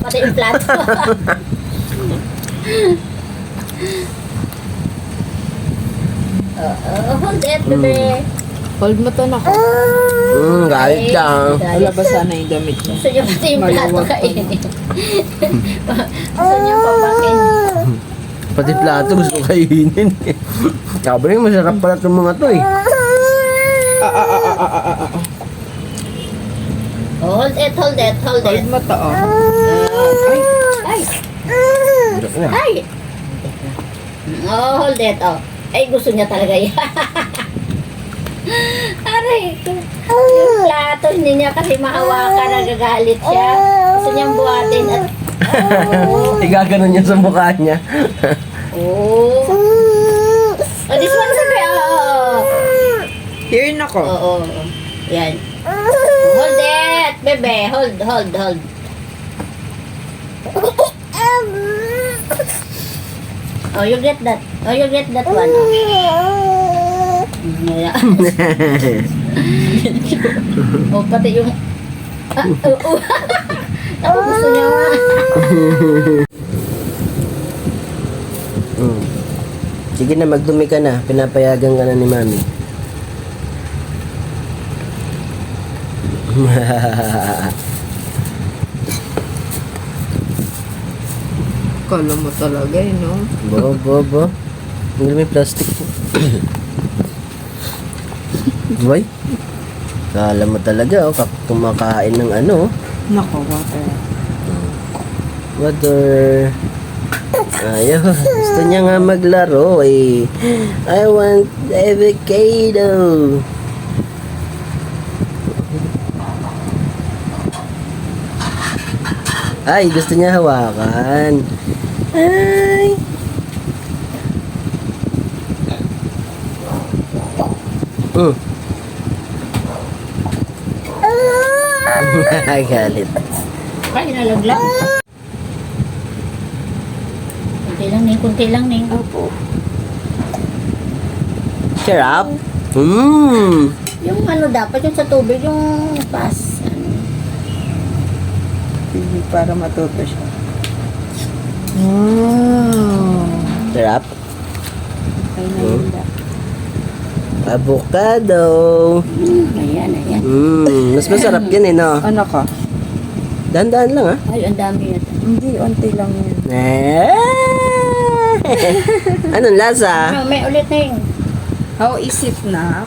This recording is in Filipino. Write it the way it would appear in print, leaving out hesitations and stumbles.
Pati yung plato. Hold it, bebe. Hold mo to na ko. Galit lang. Wala ba sana yung damit mo? Gusto niyo pati yung plato Maluwag pa. kainin. Gusto niyo papakin. Pati plato gusto kainin. Sabi rin, masarap pala itong mga to eh. Hold it, hold it, hold Hold it. mo to, oh. Ay, ay, ay. Oh, hold it, oh. Ay, gusto niya talaga yan. Aray, yung plato, hindi niya kasi mahawakan, nagagalit siya. Gusto niyang buhatin at... Oh, Igaganon niya sa mukha niya. oh. Oh, this one sabi, oh. Here na ko. Oo, yan. Hold it, bebe. Hold, hold, hold. Oh, you get that. Oh, you get that one. Yeah. Oh, pati yung... Ako gusto niya. Sige na, magdumi ka na. Pinapayagan ka na ni Mami. Kala mo talaga eh, no? Bo. Hindi may plastic po. Boy. Kala mo talaga, oh, kumakain ng ano. Nako, water. Water. Ayaw. Gusto niya nga maglaro eh. I want avocado. Ay, gusto niya hawakan. Ay. Galit. Ay, nalaglag. Kunti lang, Ning. Opo. Cheer up. Yung ano dapat, yung sa tubig, yung pass. Hindi para matuto siya. Wow. Cheer up. Okay na yun da. Avocado. Ayan, ayan. Mas masarap yan eh, no? Ano ka? Dahan-dahan lang, ah. Ay, ang dami yata. Hindi, onti lang yan. Anong lasa? Ano, may ulit, Ning. How is it na?